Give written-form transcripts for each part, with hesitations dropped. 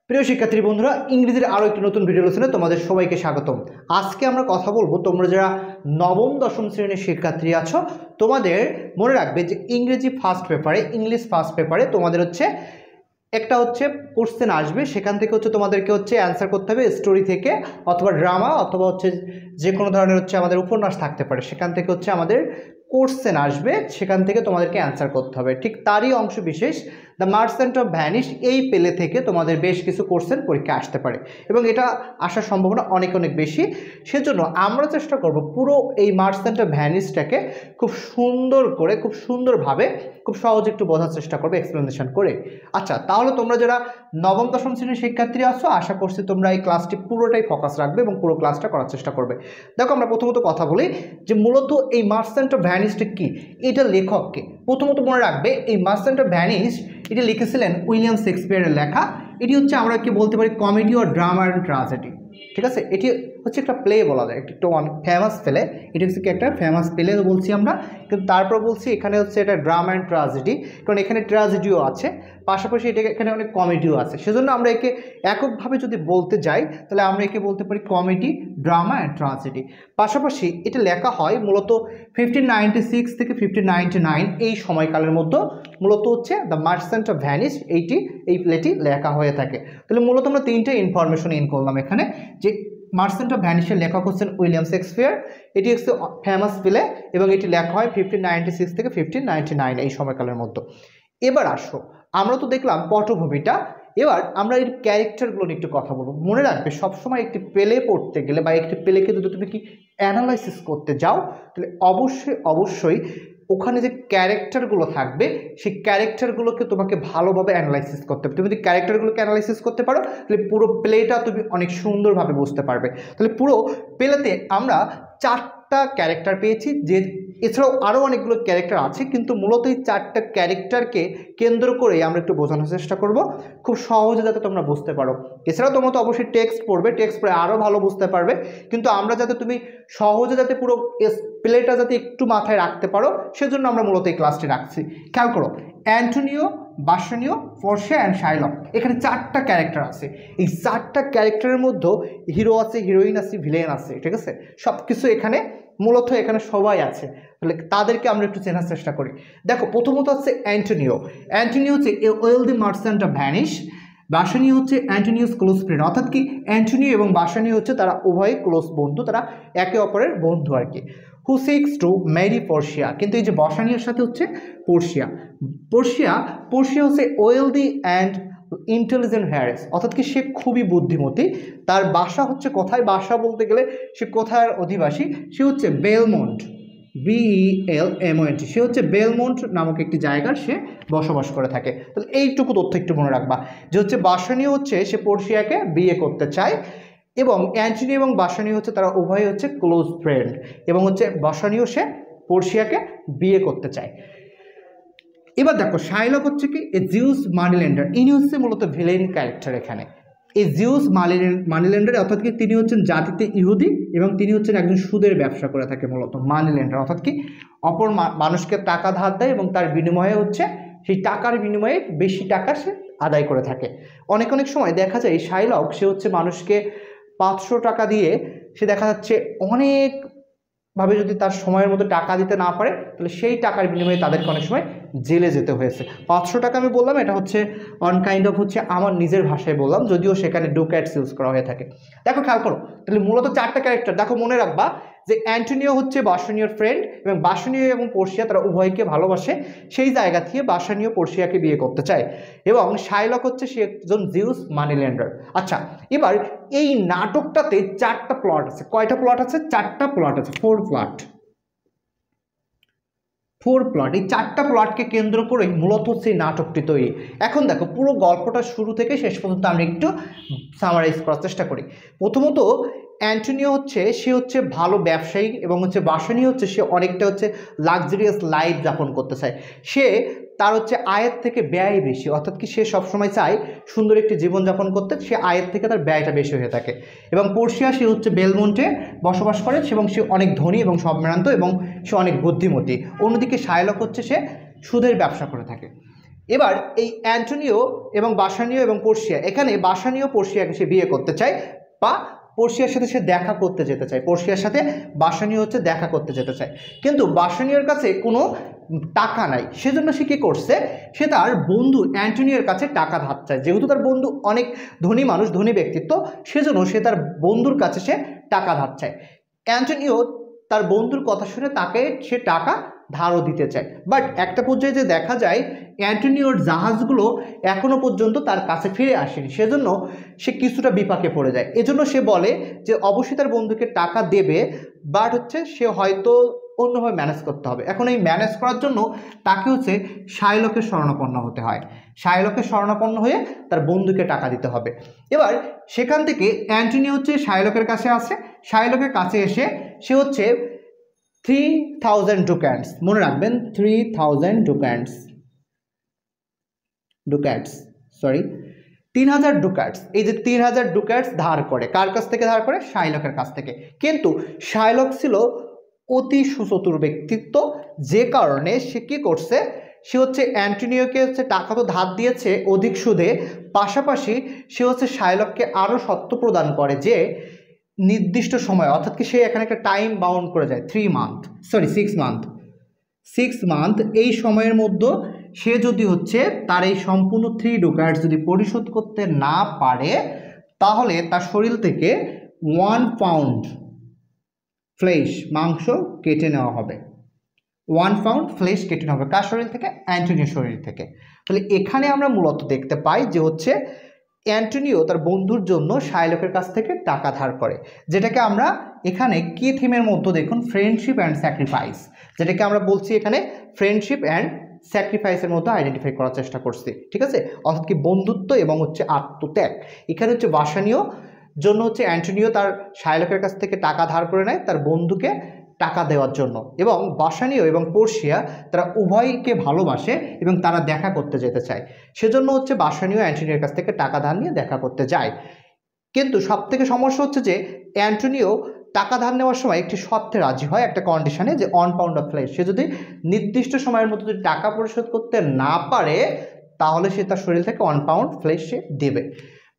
প্রিয় শিক্ষার্থী বন্ধুরা, ইংরেজির আরও একটি নতুন ভিডিও লেসনে তোমাদের সবাইকে স্বাগতম। আজকে আমরা কথা বলবো, তোমরা যারা নবম দশম শ্রেণীর শিক্ষার্থী আছো তোমাদের মনে রাখবে যে ইংরেজি ফার্স্ট পেপারে, ইংলিশ ফার্স্ট পেপারে তোমাদের একটা কোশ্চেন আসবে, সেখান থেকে তোমাদেরকে অ্যান্সার করতে হবে স্টোরি থেকে, অথবা ড্রামা, অথবা যে কোনো ধরনের আমাদের উপন্যাস থাকতে পারে, সেখান থেকে আমাদের কোশ্চেন আসবে, সেখান থেকে তোমাদেরকে অ্যান্সার করতে হবে। ঠিক তারই অংশ বিশেষ দ্য মার্চেন্ট অফ ভ্যানিশ, এই পেলে থেকে তোমাদের বেশ কিছু কোশ্চেন পরীক্ষা আসতে পারে এবং এটা আসার সম্ভাবনা অনেক অনেক বেশি। সেজন্য আমরা চেষ্টা করব পুরো এই মার্চেন্ট অফ ভ্যানিশটাকে খুব সুন্দর করে, খুব সুন্দরভাবে, খুব সহজে একটু বোঝার চেষ্টা করবে এক্সপ্লেনেশন করে। আচ্ছা, তাহলে তোমরা যারা নবম দশম শ্রেণীর শিক্ষার্থী আছো, আশা করছি তোমরা এই ক্লাসটি পুরোটাই ফোকাস রাখবে এবং পুরো ক্লাসটা করার চেষ্টা করবে। দেখো, আমরা প্রথমত কথা বলি যে মূলত এই মার্চেন্ট অফ ভ্যানিশটা কি, এটা লেখককে। প্রথমত মনে রাখবে এই মার্চেন্ট অফ ভ্যানিশ এটি লিখেছিলেন উইলিয়াম শেক্সপিয়ারের লেখা। এটি আমরা কি বলতে পারি কমেডি ও ড্রামা অ্যান্ড ট্র্যাজেডি। ঠিক আছে, এটি একটা প্লে বলা যায়, একটু ফেমাস প্লে। এটি কি একটা ফেমাস প্লে বলছি আমরা, কিন্তু তারপর বলছি এখানে এটা ড্রামা অ্যান্ড ট্র্যাজেডি, কারণ এখানে ট্র্যাজেডিও আছে, পাশাপাশি এখানে অনেক কমেডিও আছে। সেজন্য আমরা একে এককভাবে যদি বলতে যাই তাহলে আমরা একে বলতে পারি কমেডি, ড্রামা অ্যান্ড ট্র্যাজেডি। পাশাপাশি এটা লেখা হয় মূলত 1596 থেকে 1599 এই সময়কালের মধ্যে। মূলত দ্য মার্চেন্ট অফ ভ্যানিশ এই প্লেটি লেখা হয়ে থাকে। তাহলে মূলত আমরা তিনটে ইনফরমেশন ইন করলাম এখানে, যে মার্চেন্ট অফ ভ্যানিশের লেখক হচ্ছেন উইলিয়াম শেক্সপিয়ার, এটি ফেমাস প্লে এবং এটি লেখা হয় 1596 থেকে 1599 এই সময়কালের মধ্যে। এবার আসো, আমরা তো দেখলাম পটভূমিটা, এবার আমরা এর ক্যারেক্টারগুলো নিয়ে একটু কথা বলবো। মনে রাখবে সবসময় একটি প্লে পড়তে গেলে বা একটি প্লেকে যদি তুমি অ্যানালাইসিস করতে যাও তাহলে অবশ্যই ওখানে যে ক্যারেক্টারগুলো থাকবে সেই ক্যারেক্টারগুলোকে তোমাকে ভালোভাবে অ্যানালাইসিস করতে হবে। তুমি যদি ক্যারেক্টারগুলোকে অ্যানালাইসিস করতে পারো তাহলে পুরো প্লেটা তুমি অনেক সুন্দরভাবে বুঝতে পারবে। তাহলে পুরো প্লেতে আমরা 4টা ক্যারেক্টার পেয়েছি, যে এছাড়াও আরও অনেকগুলো ক্যারেক্টার আছে, কিন্তু মূলত এই 4টা ক্যারেক্টারকে কেন্দ্র করে আমরা একটু বোঝানোর চেষ্টা করব খুব সহজে, যাতে তোমরা বুঝতে পারো। এছাড়াও তোমরা তো অবশ্যই টেক্সট পড়বে, টেক্সট পড়ে আরও ভালো বুঝতে পারবে, কিন্তু আমরা যাতে তুমি সহজে যাতে পুরো প্লেটা যাতে একটু মাথায় রাখতে পারো, সেজন্য আমরা মূলত এই ক্লাসটি রাখছি। খেয়াল করো, অ্যান্টোনিও, বাসনীয়, পোর্শিয়া অ্যান্ড শাইলক, এখানে 4টা ক্যারেক্টার আছে। এই 4টা ক্যারেক্টারের মধ্যে হিরো আছে, হিরোইন আছে, ভিলেন আছে। ঠিক আছে, সব কিছু এখানে মূলত এখানে সবাই আছে। তাহলে তাদেরকে আমরা একটু চেনার চেষ্টা করি। দেখো, প্রথমত Antonio. Antonio a wealthy merchant of Venice. Bassanio Antonio's close friend, অর্থাৎ কি অ্যান্টোনিও এবং বাসানীয় তারা উভয় ক্লোজ বন্ধু, তারা একে অপরের বন্ধু আর কি। হু সিক্স টু ম্যারি পোর্শিয়া, কিন্তু এই যে বাসানীয়র সাথে Portia wealthy and intelligent harass, অর্থাৎ কি সে খুবই বুদ্ধিমতী। তার বাসা কোথায়, বাসা বলতে গেলে সে কোথায় অধিবাসী, সে বেলমন্ট, BELMONT, সে বেলমন্ট নামক একটি জায়গার সে বসবাস করে থাকে। তাহলে এইটুকু তথ্য একটু মনে রাখবা, যে বাসানীয় সে পোর্শিয়াকে বিয়ে করতে চায়, এবং অ্যান্টোনিও এবং বাসানীয় তারা উভয় ক্লোজ ফ্রেন্ড, এবং বাসানীয় সে পোর্শিয়াকে বিয়ে করতে চায়। এবার দেখো, শাইলক কি এ জিউস মানিল্যান্ডার, ইনি মূলত ভিলেন ক্যারেক্টার এখানে। এই জিউস মানিল্যান্ডার, অর্থাৎ কি তিনি জাতিতে ইহুদি এবং তিনি একজন সুদের ব্যবসা করে থাকে মূলত। মানিল্যান্ডার অর্থাৎ কি অপর মানুষকে টাকা ধার দেয় এবং তার বিনিময়ে সেই টাকার বিনিময়ে বেশি টাকা সে আদায় করে থাকে। অনেক সময় দেখা যায় শাইলক সে মানুষকে 500 টাকা দিয়ে সে দেখা যাচ্ছে অনেকভাবে যদি তার সময়ের মধ্যে টাকা দিতে না পারে, তাহলে সেই টাকার বিনিময়ে তাদেরকে অনেক সময় জেলে যেতে হয়েছে। 500 টাকা আমি বললাম, এটা অন কাইন্ড অফ আমার নিজের ভাষায় বললাম, যদিও সেখানে ডুক্যাটস ইউজ করা হয়ে থাকে। দেখো, খেয়াল করো, তাহলে মূলত 4টা ক্যারেক্টার। দেখো, মনে রাখবা যে অ্যান্টোনিও বাসানীয়র ফ্রেন্ড, এবং বাসানীয় এবং পোর্শিয়া তারা উভয়কে ভালোবাসে। সেই জায়গা থেকে বাসানীয় পোর্শিয়াকে বিয়ে করতে চায়, এবং শাইলক সে একজন জিউস মানিল্যান্ডার। আচ্ছা, এবার এই নাটকটাতে 4টা প্লট আছে। কয়টা প্লট আছে? 4টা প্লট আছে, 4 প্লট। এই 4টা প্লটকে কেন্দ্র করে মূলত সেই নাটকটি তৈরি। এখন দেখো, পুরো গল্পটা শুরু থেকে শেষ পর্যন্ত আমরা একটু সামারাইজ করার চেষ্টা করি। প্রথমত অ্যান্টোনিও সে ভালো ব্যবসায়ী, এবং বাসানীয় সে অনেকটা লাক্সারিয়াস লাইফ যাপন করতে চায়। সে তার আয়ের থেকে ব্যয় বেশি, অর্থাৎ কি সে সবসময় চায় সুন্দর একটি জীবনযাপন করতে, সে আয়ের থেকে তার ব্যয়টা বেশি হয়ে থাকে। এবং পোর্শিয়া সে বেলমন্টে বসবাস করে, এবং সে অনেক ধনী এবং সম্ভ্রান্ত, এবং সে অনেক বুদ্ধিমতী। অন্যদিকে শাইলক সে সুদের ব্যবসা করে থাকে। এবার এই অ্যান্টোনিও এবং বাসানিও এবং পোর্সিয়া, এখানে বাসানিও পোর্সিয়াকে সে বিয়ে করতে চায় বা পোর্সিয়ার সাথে সে দেখা করতে যেতে চায়, পোর্সিয়ার সাথে বাসানিও হচ্ছে দেখা করতে যেতে চায়, কিন্তু বাসানিওর কাছে কোনো টাকা নাই। সেজন্য সে কী করছে, সে তার বন্ধু অ্যান্টোনিওর কাছে টাকা ধার চায়। যেহেতু তার বন্ধু অনেক ধনী মানুষ, ধনী ব্যক্তিত্ব, সেজন্য সে তার বন্ধুর কাছে সে টাকা ধার চায়। অ্যান্টোনিও তার বন্ধুর কথা শুনে তাকে সে টাকা ধারও দিতে চায়, বাট একটা পর্যায়ে যে দেখা যায় অ্যান্টোনিওর জাহাজগুলো এখনো পর্যন্ত তার কাছে ফিরে আসেনি, সেজন্য সে কিছুটা বিপাকে পড়ে যায়। এজন্য সে বলে যে অবশ্যই তার বন্ধুকে টাকা দেবে, বাট হচ্ছে সে হয়তো অন্যভাবে ম্যানেজ করতে হবে। এখন এই ম্যানেজ করার জন্য তাকে হচ্ছে শাইলকের শরণাপন্ন হতে হয়, শাইলকের শরণাপন্ন হয়ে তার বন্ধুকে টাকা দিতে হবে। এবার সেখান থেকে অ্যান্টোনিও হচ্ছে শাইলকের কাছে আসে, শাইলকের কাছে এসে সে হচ্ছে 3000 ডুক্যাটস, মনে রাখবেন 3000 ডুক্যাটস, সরি 3000 ডুক্যাটস, এই যে 3000 ডুক্যাটস ধার করে, কার কাছ থেকে ধার করে? শাইলকের কাছ থেকে। কিন্তু শাইলক ছিল অতি সুচতুর ব্যক্তিত্ব, যে কারণে সে কী করছে, সে হচ্ছে অ্যান্টোনিওকে হচ্ছে টাকা তো ধার দিয়েছে অধিক সুদে, পাশাপাশি সে হচ্ছে শাইলককে আরও শর্ত প্রদান করে যে নির্দিষ্ট সময়, অর্থাৎ কি সে এখানে একটা টাইম বাউন্ড করে যায় 6 মান্থ, এই সময়ের মধ্যে সে যদি হচ্ছে তার এই সম্পূর্ণ 3 ডুক্যাটস যদি পরিশোধ করতে না পারে, তাহলে তার শরীর থেকে 1 পাউন্ড ফ্লেশ, মাংস কেটে নেওয়া হবে। 1 পাউন্ড ফ্লেশ কেটে নেওয়া হবে কার শরীর থেকে? অ্যান্টোনিওর শরীর থেকে। তাহলে এখানে আমরা মূলত দেখতে পাই যে হচ্ছে অ্যান্টোনিও তার বন্ধুর জন্য শাইলকের কাছ থেকে টাকা ধার করে, যেটাকে আমরা এখানে কি থিমের মধ্যে দেখুন, ফ্রেন্ডশিপ অ্যান্ড স্যাক্রিফাইস, যেটাকে আমরা বলছি এখানে ফ্রেন্ডশিপ অ্যান্ড স্যাক্রিফাইসের মধ্যে আইডেন্টিফাই করার চেষ্টা করছি, ঠিক আছে? অর্থাৎ কি বন্ধুত্ব এবং হচ্ছে আত্মত্যাগ। এখানে হচ্ছে বাসানিও জন্য হচ্ছে অ্যান্টোনিও তার শাইলকের কাছ থেকে টাকা ধার করে নেয় তার বন্ধুকে টাকা দেওয়ার জন্য, এবং বাসানিও এবং পোর্সিয়া তারা উভয়কে ভালোবাসে এবং তারা দেখা করতে যেতে চায়, সেজন্য হচ্ছে বাসানিও অ্যান্টোনিওর কাছ থেকে টাকা ধার নিয়ে দেখা করতে যায়। কিন্তু সবথেকে সমস্যা হচ্ছে যে অ্যান্টোনিও টাকা ধার নেওয়ার সময় একটি শর্তে রাজি হয়, একটা কন্ডিশনে, যে 1 পাউন্ড অফ ফ্লেশ, সে যদি নির্দিষ্ট সময়ের মধ্যে যদি টাকা পরিশোধ করতে না পারে, তাহলে সে তার শরীর থেকে 1 পাউন্ড ফ্লেশ সে দেবে।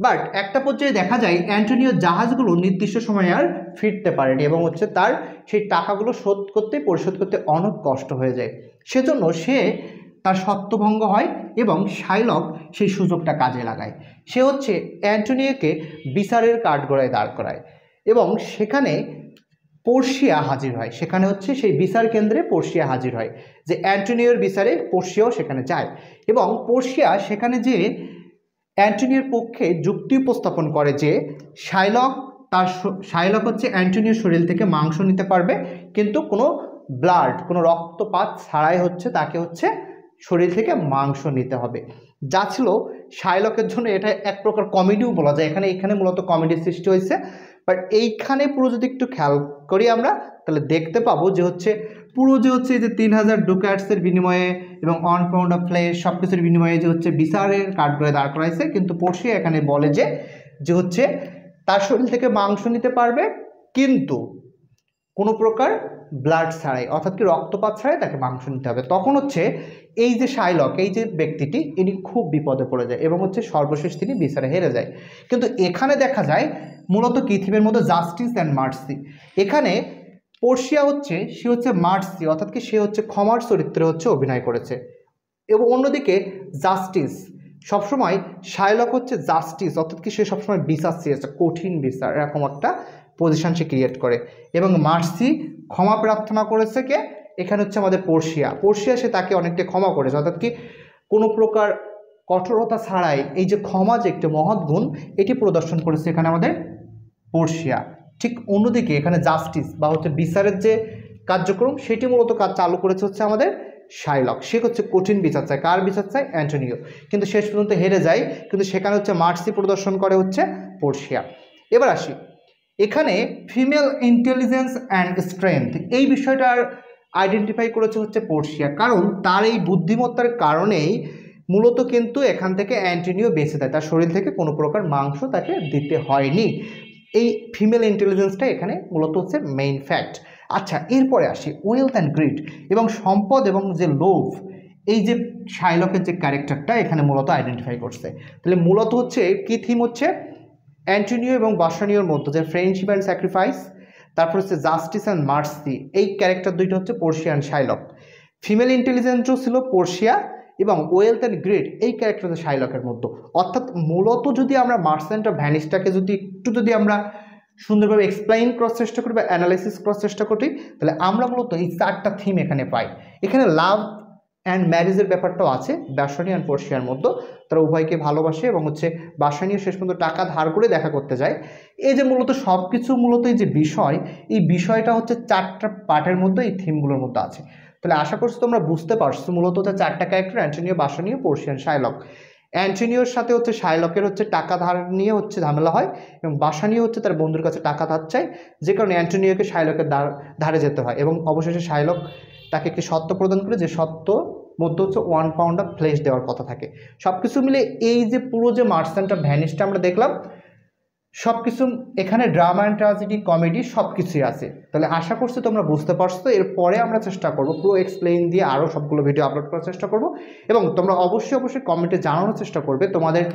বাট একটা পর্যায়ে দেখা যায় অ্যান্টোনিওর জাহাজগুলো নির্দিষ্ট সময়ে আর ফিরতে পারেনি এবং হচ্ছে তার সেই টাকাগুলো পরিশোধ করতে অনেক কষ্ট হয়ে যায়, সেজন্য সে তার শর্তভঙ্গ হয় এবং শাইলক সেই সুযোগটা কাজে লাগায়। সে হচ্ছে অ্যান্টোনিওকে বিচারের কাঠগড়ায় দাঁড় করায় এবং সেখানে পোর্সিয়া হাজির হয়, সেখানে হচ্ছে সেই বিচার কেন্দ্রে পোর্সিয়া হাজির হয়, যে অ্যান্টোনিওর বিচারে পোর্সিয়াও সেখানে যায় এবং পোর্সিয়া সেখানে যে অ্যান্টোনিওর পক্ষে যুক্তি উপস্থাপন করে যে শাইলক হচ্ছে অ্যান্টোনিওর শরীর থেকে মাংস নিতে পারবে, কিন্তু কোনো কোনো রক্তপাত ছাড়াই হচ্ছে তাকে হচ্ছে শরীর থেকে মাংস নিতে হবে, যা ছিল শাইলকের জন্য এটা এক প্রকার কমেডিও বলা যায়। এখানে মূলত কমেডির সৃষ্টি হয়েছে, বাট এইখানে পুরো যদি একটু খেয়াল করি আমরা, তাহলে দেখতে পাবো যে হচ্ছে পুরো যে হচ্ছে এই যে 3000 ডুক্যাটসের বিনিময়ে এবং 1 পাউন্ড অফ ফ্লেশ সব কিছুর বিনিময়ে যে হচ্ছে বিচারের কাঠগড়ায় দাঁড় করাইছে, কিন্তু পোর্সিয়া এখানে বলে যে হচ্ছে তার শরীর থেকে মাংস নিতে পারবে, কিন্তু কোনো প্রকার ব্লাড ছাড়াই, অর্থাৎ কি রক্তপাত ছাড়াই তাকে মাংস নিতে হবে। তখন হচ্ছে এই যে শাইলক, এই যে ব্যক্তিটি, ইনি খুব বিপদে পড়ে যায় এবং হচ্ছে সর্বশেষ তিনি বিচারে হেরে যায়। কিন্তু এখানে দেখা যায় মূলত কি থিমের মধ্যে জাস্টিস অ্যান্ড মার্সি। এখানে পোর্সিয়া সে হচ্ছে মার্সি, অর্থাৎ কি সে হচ্ছে ক্ষমার চরিত্রে হচ্ছে অভিনয় করেছে, এবং অন্যদিকে জাস্টিস সবসময় শাইলক হচ্ছে জাস্টিস, অর্থাৎ কি সে সবসময় বিচার চেয়েছে, কঠিন বিচার, এরকম একটা পজিশন সে ক্রিয়েট করে, এবং মার্সি ক্ষমা প্রার্থনা করেছে কে? এখানে হচ্ছে আমাদের পোর্সিয়া সে তাকে অনেকটা ক্ষমা করেছে, অর্থাৎ কি কোনো প্রকার কঠোরতা ছাড়াই এই যে ক্ষমা যে একটি মহৎ গুণ, এটি প্রদর্শন করেছে এখানে আমাদের পোর্সিয়া। ঠিক অন্যদিকে এখানে জাস্টিস বা হচ্ছে বিচারের যে কার্যক্রম, সেটি মূলত কাজ চালু করেছে হচ্ছে আমাদের শাইলক। সে হচ্ছে কঠিন বিচার চায়, কার বিচার চায়? অ্যান্টোনিও, কিন্তু শেষ পর্যন্ত হেরে যায়, কিন্তু সেখানে হচ্ছে মার্সি প্রদর্শন করে হচ্ছে পোর্সিয়া। এবার আসি এখানে ফিমেল ইন্টেলিজেন্স অ্যান্ড স্ট্রেংথ, এই বিষয়টার আইডেন্টিফাই করেছে হচ্ছে পোর্সিয়া, কারণ তার এই বুদ্ধিমত্তার কারণেই মূলত কিন্তু এখান থেকে অ্যান্টোনিও বেঁচে দেয়, তার শরীর থেকে কোনো প্রকার মাংস তাকে দিতে হয়নি। এই ফিমেল ইন্টেলিজেন্সটা এখানে মূলত হচ্ছে মেইন ফ্যাক্ট। আচ্ছা, এরপরে আসি ওয়েলথ অ্যান্ড গ্রিড, এবং সম্পদ এবং যে লোভ, এই যে শাইলকের যে ক্যারেক্টারটা এখানে মূলত আইডেন্টিফাই করছে। তাহলে মূলত হচ্ছে কি থিম হচ্ছে অ্যান্টোনিও এবং বাসানিওর মধ্যে যে ফ্রেন্ডশিপ অ্যান্ড স্যাক্রিফাইস, তারপর হচ্ছে জাস্টিস অ্যান্ড মার্সি, এই ক্যারেক্টার দুইটা হচ্ছে পোর্শিয়া অ্যান্ড শাইলক। ফিমেল ইন্টেলিজেন্সও ছিল পোর্শিয়া এবং ওয়েলথ অ্যান্ড গ্রেড এই ক্যারেক্টার হচ্ছে শাইলকের মধ্যে। অর্থাৎ মূলত যদি আমরা মার্সেন্ট অফ ভ্যানিসটাকে যদি আমরা সুন্দরভাবে এক্সপ্লেইন করার চেষ্টা করি বা অ্যানালাইসিস করার চেষ্টা করি, তাহলে আমরা মূলত এই 4টা থিম এখানে পাই। এখানে লাভ অ্যান্ড ম্যারেজের ব্যাপারটাও আছে বাসানিও অ্যান্ড পোর্শিয়ার মধ্যে। তারা উভয়কে ভালোবাসে এবং হচ্ছে বাসানিও শেষ পর্যন্ত টাকা ধার করে দেখা করতে যায়। এই যে মূলত সব কিছু মূলত এই যে বিষয়, এই বিষয়টা হচ্ছে 4টা পার্টের মধ্যে এই থিমগুলোর মধ্যে আছে। তাহলে আশা করছি তোমরা বুঝতে পারছো মূলত হচ্ছে 4টা ক্যারেক্টার অ্যান্টোনিও, বাসানিও, পোর্শিয়ান, শাইলক। অ্যান্টোনিওর সাথে হচ্ছে শাইলকের হচ্ছে টাকা ধার নিয়ে হচ্ছে ঝামেলা হয় এবং বাসানিও হচ্ছে তার বন্ধুর কাছে টাকা ধার চায়, যে কারণে অ্যান্টোনিওকে শাইলকের ধারে যেতে হয় এবং অবশেষে শাইলক তাকে একটি সত্য প্রদান করে, যে সত্য মধ্যে হচ্ছে 1 পাউন্ড অফ ফ্লেশ দেওয়ার কথা থাকে। সব কিছু মিলে এই যে পুরো যে মার্সেন্ট অফ ভ্যানিসটা আমরা দেখলাম, সব কিছু এখানে ড্রামা অ্যান্ড ট্র্যাজেডি, কমেডি সব কিছুই আছে। তাহলে আশা করছি তোমরা বুঝতে পারছো। এরপরে আমরা চেষ্টা করব পুরো এক্সপ্লেইন দিয়ে আরও সবগুলো ভিডিও আপলোড করার চেষ্টা করব এবং তোমরা অবশ্যই কমেন্টে জানানোর চেষ্টা করবে তোমাদের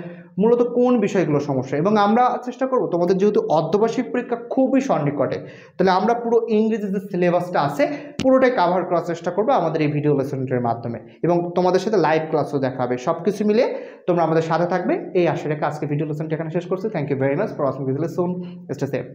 মূলত কোন বিষয়গুলো সমস্যা, এবং আমরা চেষ্টা করব তোমাদের যেহেতু অর্ধবার্ষিক পরীক্ষা খুবই সন্নিকটে, তাহলে আমরা পুরো ইংরেজি যে সিলেবাসটা আছে পুরোটাই কাভার করার চেষ্টা করবো আমাদের এই ভিডিও লেসনের মাধ্যমে, এবং তোমাদের সাথে লাইভ ক্লাসও দেখাবে। সব কিছু মিলে তোমরা আমাদের সাথে থাকবে এই আশা রেখে আজকে ভিডিও লেসনটি এখানে শেষ করছি। Thank you very much for watching this lesson. Stay safe.